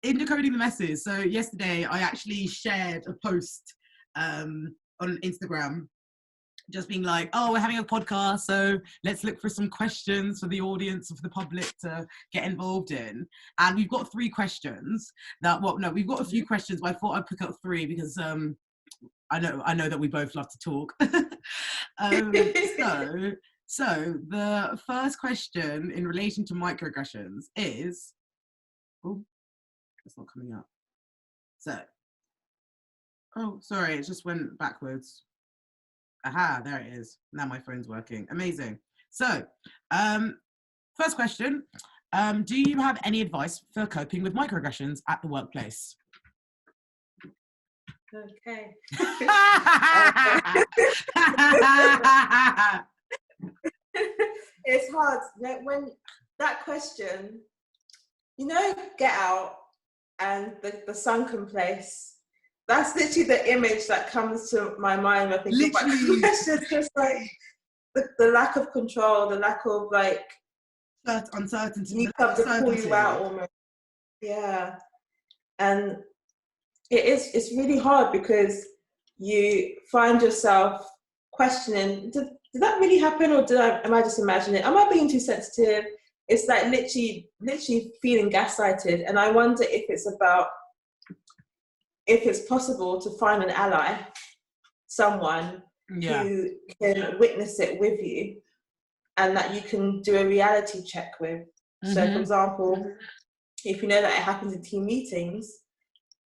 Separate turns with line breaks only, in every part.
in decoding the messes. So yesterday I actually shared a post on Instagram, just being like, oh, we're having a podcast, so let's look for some questions for the audience, for the public to get involved in. And we've got 3 questions that, well, no, we've got a few questions, but I thought I'd pick up 3 because I know that we both love to talk. So the first question in relation to microaggressions is, oh, it's not coming up. So, oh, sorry, it just went backwards. Aha, there it is. Now my phone's working. Amazing. So, first question, do you have any advice for coping with microaggressions at the workplace?
Okay. It's hard. When that question, Get Out and the sunken place, that's literally the image that comes to my mind. I think literally. It's just like the lack of control, the lack of like
uncertainty.
You come to pull you out almost. Yeah, and it's really hard because you find yourself questioning: Did that really happen, or am I just imagining it? Am I being too sensitive? It's like literally feeling gaslighted, and I wonder if it's possible to find an ally, someone who can witness it with you and that you can do a reality check with. Mm-hmm. So, for example, if you know that it happens in team meetings,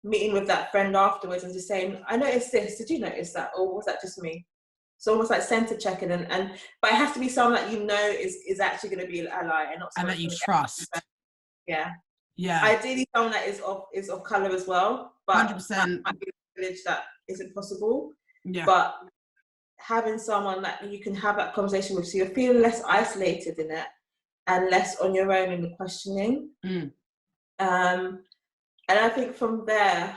meeting with that friend afterwards and just saying, I noticed this, did you notice that? Or was that just me? So almost like center checking, but it has to be someone that is actually going to be an ally and not someone
that you trust.
Yeah. Ideally, someone that is of color as well, but
100%.
That might be a village that isn't possible.
Yeah.
But having someone that you can have that conversation with, so you're feeling less isolated in it and less on your own in the questioning. And I think from there,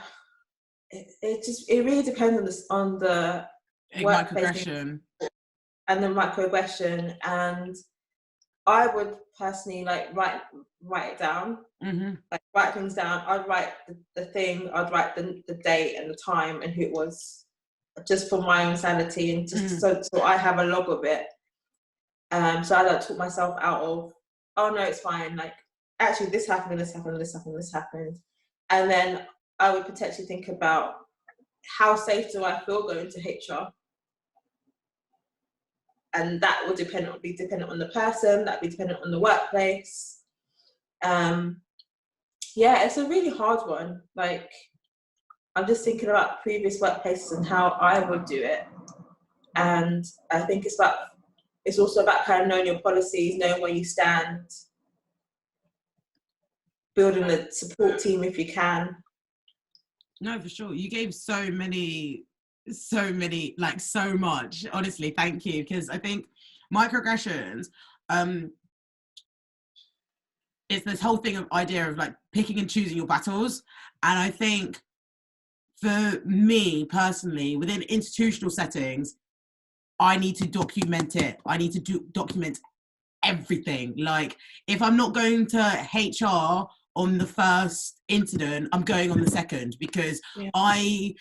it really depends on the
microaggression
and the microaggression, and I would personally like write it down, like write things down. I'd write the thing, I'd write the date and the time and who it was, just for my own sanity and just so I have a log of it. So I don't talk myself out of, oh no, it's fine. Like actually this happened and this happened and this happened and this happened. And then I would potentially think about how safe do I feel going to HR? And that will be dependent on the person, that'd be dependent on the workplace. It's a really hard one. Like, I'm just thinking about previous workplaces and how I would do it. And I think it's also about kind of knowing your policies, knowing where you stand, building a support team if you can.
No, for sure. You gave so many, like so much. Honestly, thank you. Because I think microaggressions, it's this whole idea of like picking and choosing your battles. And I think for me personally, within institutional settings, I need to document it. I need to document everything. Like if I'm not going to HR on the first incident, I'm going on the second, because I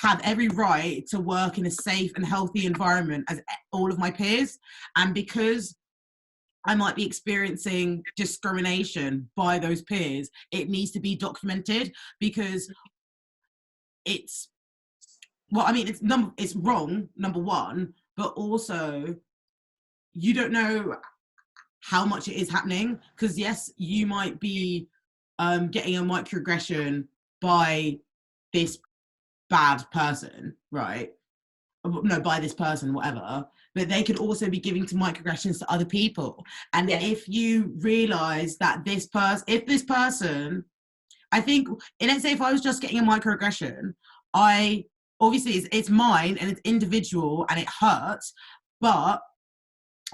have every right to work in a safe and healthy environment as all of my peers. And because I might be experiencing discrimination by those peers, it needs to be documented, because it's wrong, number one, but also you don't know how much it is happening, because yes, you might be getting a microaggression by this bad person, right? No, by this person, whatever. But they could also be giving to microaggressions to other people. And if you realise that this person, I think, let's say if I was just getting a microaggression, obviously it's mine and it's individual and it hurts, but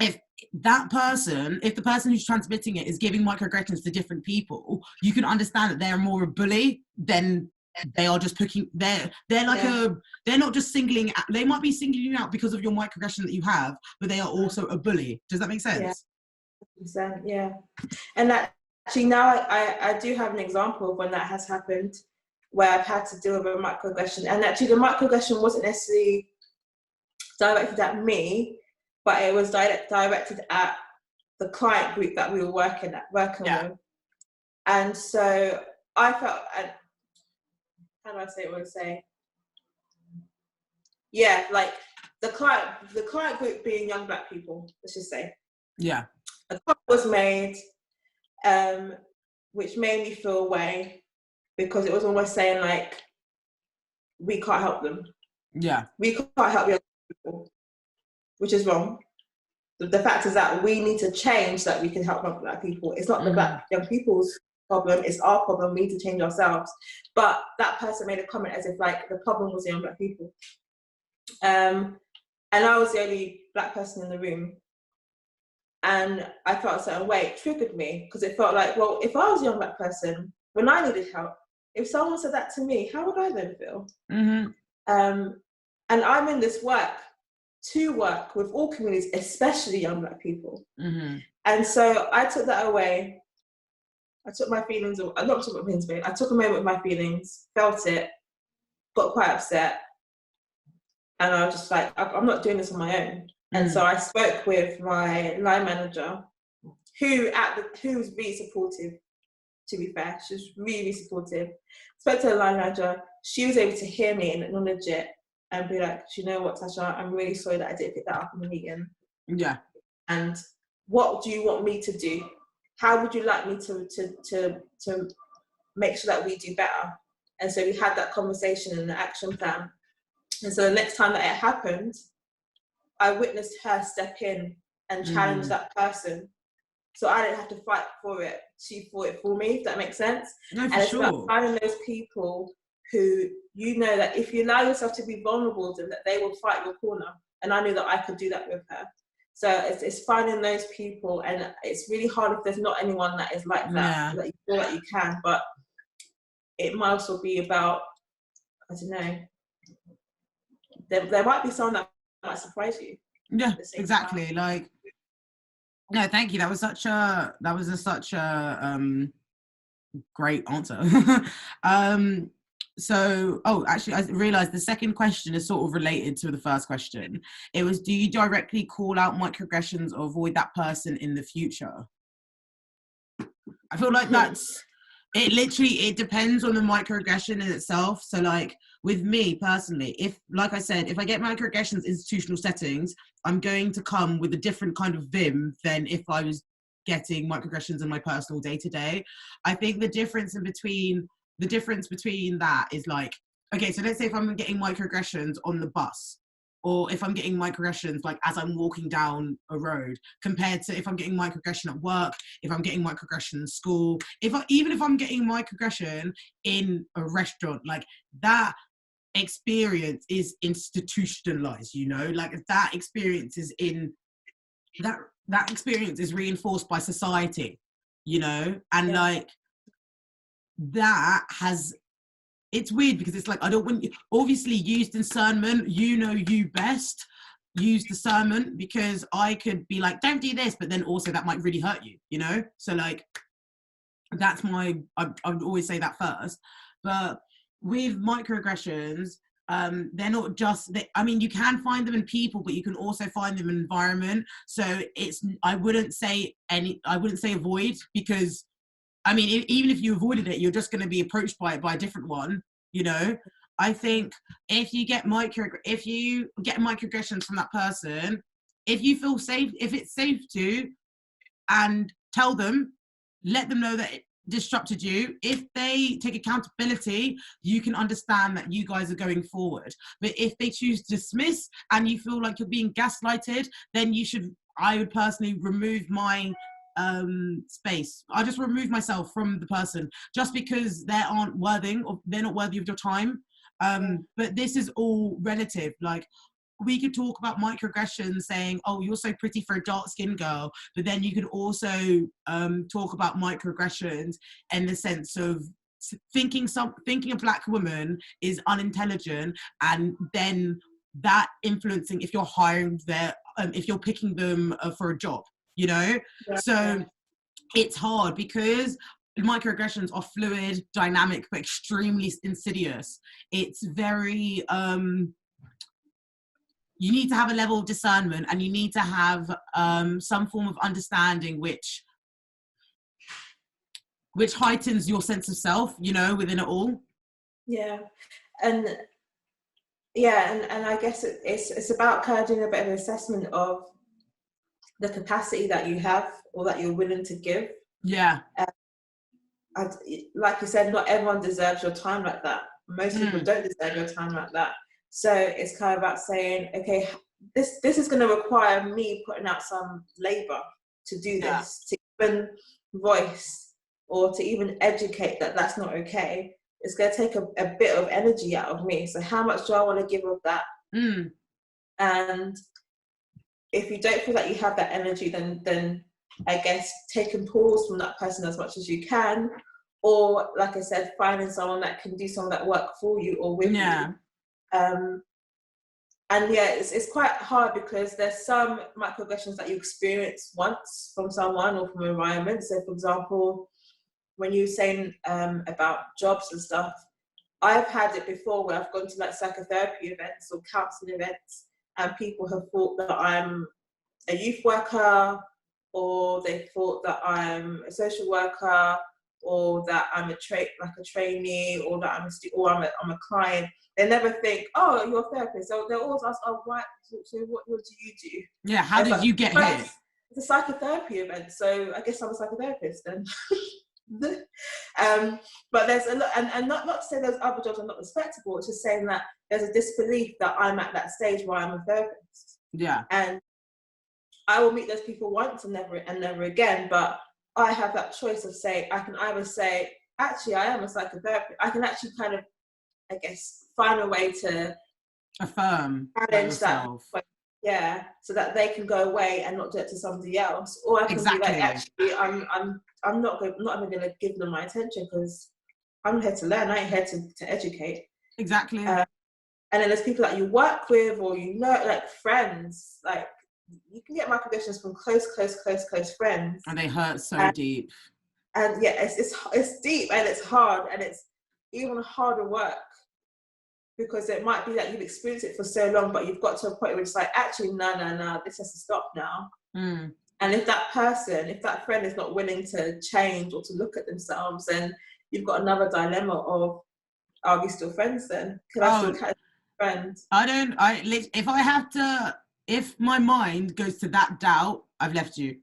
if the person who's transmitting it is giving microaggressions to different people, you can understand that they're more a bully than they are just picking. They're not just singling out. They might be singling you out because of your microaggression that you have, but they are also a bully. Does that make sense?
Yeah. And that actually now I do have an example of when that has happened, where I've had to deal with a microaggression. And actually the microaggression wasn't necessarily directed at me, but it was directed at the client group that we were working with. And so I felt, how do I say what I say? Yeah, like the client group being young Black people, let's just say.
Yeah.
A comment was made, which made me feel away, because it was almost saying like, we can't help them.
Yeah.
We can't help young people, which is wrong. The fact is that we need to change so that we can help Black people. It's not the Black young people's problem, it's our problem. We need to change ourselves. But that person made a comment as if like the problem was the young Black people. And I was the only Black person in the room. And I felt a certain way. It triggered me, because it felt like, well, if I was a young Black person, when I needed help, if someone said that to me, how would I then feel? And I'm in this work to work with all communities, especially young Black people. And so I took that away. I took my feelings, I took a moment with my feelings, felt it, got quite upset. And I was just like, I'm not doing this on my own. And so I spoke with my line manager, who was really supportive, to be fair. She was really, really supportive. Spoke to the line manager. She was able to hear me and acknowledge it and be like, do you know what, Tasha, I'm really sorry that I didn't pick that up in the meeting.
Yeah.
And what do you want me to do? How would you like me to make sure that we do better? And so we had that conversation and the action plan. And so the next time that it happened, I witnessed her step in and challenge that person. So I didn't have to fight for it. She fought it for me, if that makes sense.
No, for
and it's
sure.
about finding those people who, you know, that if you allow yourself to be vulnerable, then that they will fight your corner. And I knew that I could do that with her. So it's finding those people, and it's really hard if there's not anyone that is like that, that you feel like you can. But it might also be about, I don't know, there might be someone that might surprise you.
Yeah, exactly. Time. Like, no, thank you. That was such a great answer. So, actually, I realized the second question is sort of related to the first question. It was, do you directly call out microaggressions or avoid that person in the future? I feel like it depends on the microaggression in itself. So like with me personally, if, like I said, if I get microaggressions in institutional settings, I'm going to come with a different kind of vim than if I was getting microaggressions in my personal day-to-day. I think the difference between that is like, okay, so let's say if I'm getting microaggressions on the bus, or if I'm getting microaggressions like as I'm walking down a road, compared to if I'm getting microaggression at work, if I'm getting microaggression in school, even if I'm getting microaggression in a restaurant, like that experience is institutionalized, you know, like that experience is that experience is reinforced by society, you know, and like that has, it's weird because it's like, I don't want you, obviously use discernment, you know, you best use discernment, because I could be like, don't do this, but then also that might really hurt you, you know? So like, that's I would always say that first. But with microaggressions, they're not just, I mean, you can find them in people, but you can also find them in environment. So I wouldn't say avoid, because I mean, even if you avoided it, you're just going to be approached by a different one, you know? I think if you get microaggressions from that person, if you feel safe, if it's safe to, and tell them, let them know that it disrupted you. If they take accountability, you can understand that you guys are going forward. But if they choose to dismiss and you feel like you're being gaslighted, then I would personally remove my space. I just remove myself from the person, just because they're not worthy of your time. But this is all relative. Like, we could talk about microaggressions, saying, oh, you're so pretty for a dark-skinned girl, but then you could also talk about microaggressions in the sense of thinking a Black woman is unintelligent, and then that influencing if you're hiring if you're picking them for a job, you know? So it's hard because microaggressions are fluid, dynamic, but extremely insidious. It's very you need to have a level of discernment, and you need to have some form of understanding which heightens your sense of self, you know, within it all.
Yeah. And I guess it's about kind of doing a bit of an assessment of the capacity that you have or that you're willing to give.
Yeah.
Like you said, not everyone deserves your time like that. Most people don't deserve your time like that. So it's kind of about saying, okay, this is going to require me putting out some labor to do this, to even voice or to even educate that that's not okay. It's going to take a bit of energy out of me. So how much do I want to give of that? And if you don't feel that you have that energy, then I guess take a pause from that person as much as you can, or like I said, finding someone that can do some of that work for you or with you. And it's quite hard because there's some microaggressions that you experience once from someone or from an environment. So for example, when you're saying about jobs and stuff, I've had it before where I've gone to like psychotherapy events or counselling events, and people have thought that I'm a youth worker, or they thought that I'm a social worker, or that I'm a trainee, or that I'm a client. They never think, oh, you're a therapist. So they always ask, oh, why? So what do you do?
Yeah, how did you get here?
It's a psychotherapy event, so I guess I'm a psychotherapist then. But there's a lot, and not to say those other jobs are not respectable. It's just saying that there's a disbelief that I'm at that stage where I'm a therapist.
Yeah.
And I will meet those people once and never again. But I have that choice of saying, I can either say, actually, I am a psychotherapist. I can actually kind of, I guess, find a way to
affirm
challenge that. Yeah, so that they can go away and not do it to somebody else. Or I can be like, actually, I'm not even going to give them my attention because I'm here to learn. I ain't here to educate.
Exactly.
And then there's people that you work with, or you know, like friends. Like you can get microaggressions from close friends,
and they hurt so deep.
And yeah, it's deep and it's hard, and it's even harder work. Because it might be that you've experienced it for so long, but you've got to a point where it's like, actually, no, this has to stop now. And if that friend is not willing to change or to look at themselves, then you've got another dilemma of, are we still friends then? Can I still catch friends?
If my mind goes to that doubt, I've left you.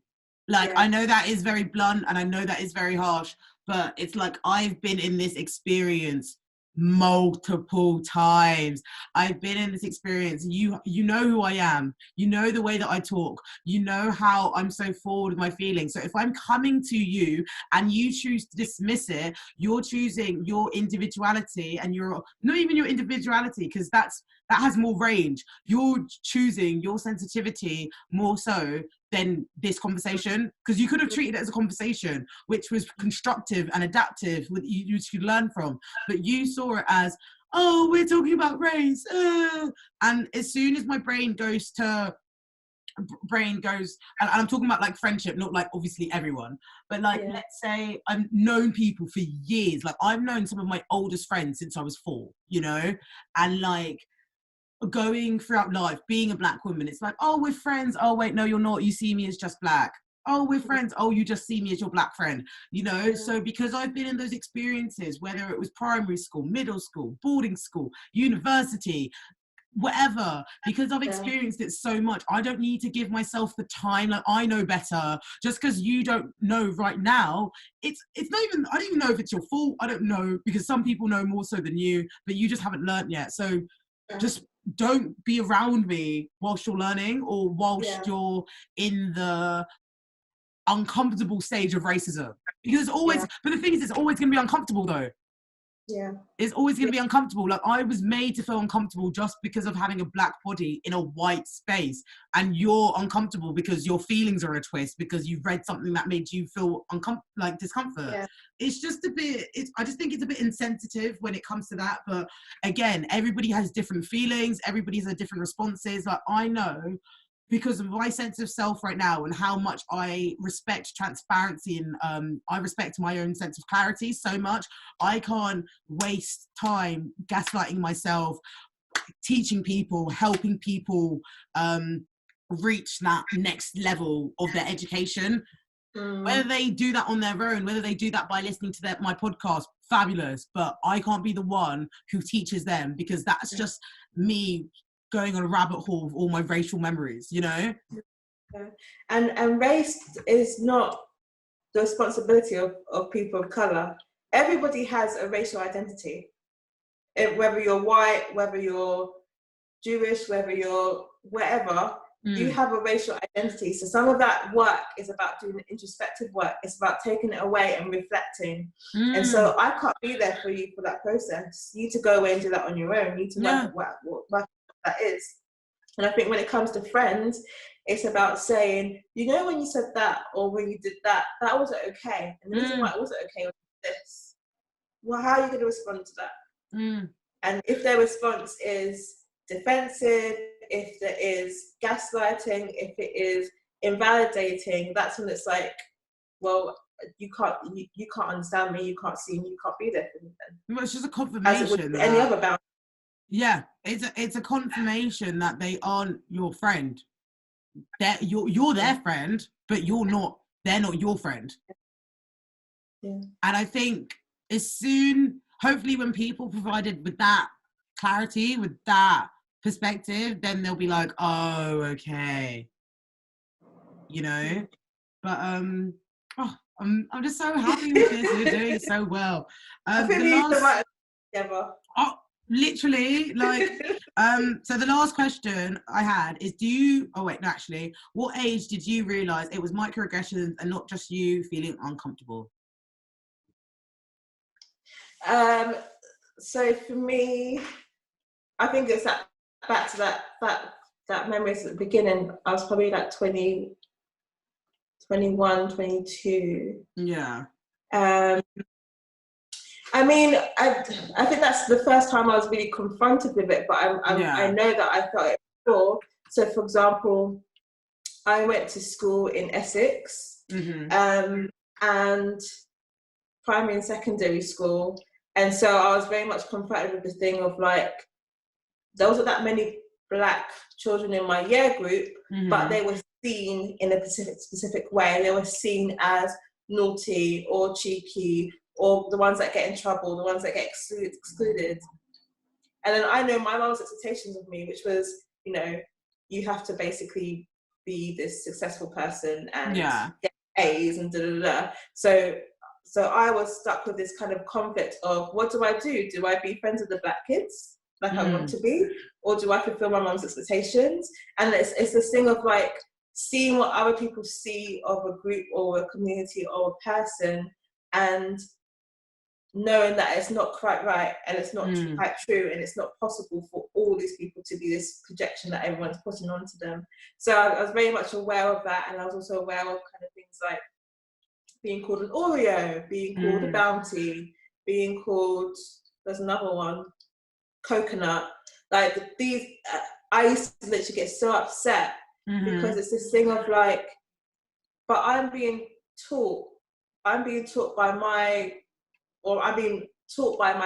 Like, I know that is very blunt and I know that is very harsh, but it's like I've been in this experience multiple times. I've been in this experience. You know who I am. You know the way that I talk. You know how I'm so forward with my feelings. So if I'm coming to you and you choose to dismiss it, you're choosing your individuality, and you're not even your individuality, because that has more range. You're choosing your sensitivity more so than this conversation, because you could have treated it as a conversation which was constructive and adaptive, with you could learn from, but you saw it as, oh, we're talking about race, and as soon as my brain goes, and I'm talking about like friendship, not like obviously everyone, but like let's say I've known people for years, like I've known some of my oldest friends since I was 4, you know, and like going throughout life, being a black woman, it's like, oh, we're friends. Oh, wait, no, you're not. You see me as just black. Oh, we're friends. Oh, you just see me as your black friend, you know? So because I've been in those experiences, whether it was primary school, middle school, boarding school, university, whatever, because I've experienced it so much, I don't need to give myself the time. Like, I know better. Just because you don't know right now, it's not even, I don't even know if it's your fault. I don't know, because some people know more so than you, but you just haven't learned yet. So just don't be around me whilst you're learning, or whilst you're in the uncomfortable stage of racism, because it's always, but the thing is, it's always going to be uncomfortable though. It's always going to be uncomfortable. Like, I was made to feel uncomfortable just because of having a black body in a white space, and you're uncomfortable because your feelings are a twist, because you've read something that made you feel like discomfort. It's just a bit, I just think it's a bit insensitive when it comes to that. But again, everybody has different feelings, everybody has different responses. Like, I know because of my sense of self right now and how much I respect transparency and I respect my own sense of clarity so much, I can't waste time gaslighting myself, teaching people, helping people reach that next level of their education. Whether they do that on their own, whether they do that by listening to my podcast, fabulous. But I can't be the one who teaches them, because that's just me going on a rabbit hole of all my racial memories, you know?
Yeah. And race is not the responsibility of people of colour. Everybody has a racial identity. Whether you're white, whether you're Jewish, whether you're whatever, you have a racial identity. So some of that work is about doing introspective work. It's about taking it away and reflecting. And so I can't be there for you for that process. You need to go away and do that on your own. You need to work what that is. And I think when it comes to friends, it's about saying, you know, when you said that or when you did that, that wasn't okay. And the reason why it wasn't okay was this. Well, how are you going to respond to that? And if their response is defensive, if there is gaslighting, if it is invalidating, that's when it's like, well, you can't understand me, you can't see me, you can't be there for me then.
Well, it's just a confirmation.
Any other boundary.
Yeah, it's a confirmation that they aren't your friend. You're their friend, but they're not your friend.
Yeah.
And I think hopefully when people provided with that clarity, with that perspective, then they'll be like, oh, okay, you know. But I'm just so happy with this. You're doing so well. Literally, like, so the last question I had is, what age did you realise it was microaggressions and not just you feeling uncomfortable?
So for me, I think it's back to that memories at the beginning. I was probably like 20, 21, 22.
Yeah.
I mean, I think that's the first time I was really confronted with it, but I know that I felt it before. So, for example, I went to school in Essex, and primary and secondary school, and so I was very much confronted with the thing of like, there wasn't that many Black children in my year group, but they were seen in a specific way. They were seen as naughty or cheeky, or the ones that get in trouble, the ones that get excluded. And then I know my mom's expectations of me, which was, you know, you have to basically be this successful person and get A's and da-da-da. So I was stuck with this kind of conflict of, what do? Do I be friends with the Black kids like I want to be? Or do I fulfill my mom's expectations? And it's this thing of like seeing what other people see of a group or a community or a person, and knowing that it's not quite right and it's not quite true, and it's not possible for all these people to be this projection that everyone's putting onto them. So I was very much aware of that, and I was also aware of kind of things like being called an Oreo, being called a Bounty, being called, there's another one, coconut. Like these, I used to literally get so upset because it's this thing of like, but I'm being taught by my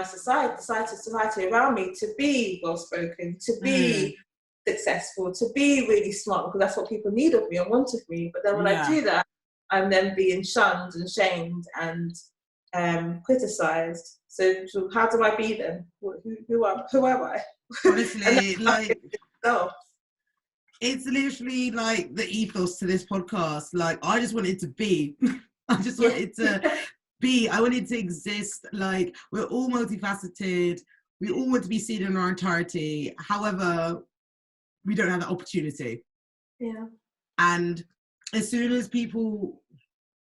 society around me to be well-spoken, to be successful, to be really smart, because that's what people need of me and want of me. But then when I do that, I'm then being shunned and shamed and criticised. So how do I be then? Who am I?
Honestly, like, it's literally like the ethos to this podcast. Like, I just wanted to be. I just wanted to be. I wanted to exist. Like, we're all multifaceted. We all want to be seen in our entirety. However, we don't have that opportunity.
Yeah.
And as soon as people,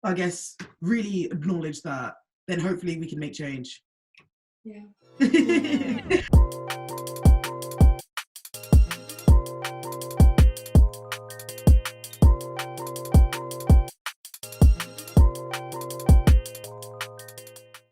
I guess, really acknowledge that, then hopefully we can make change.
Yeah.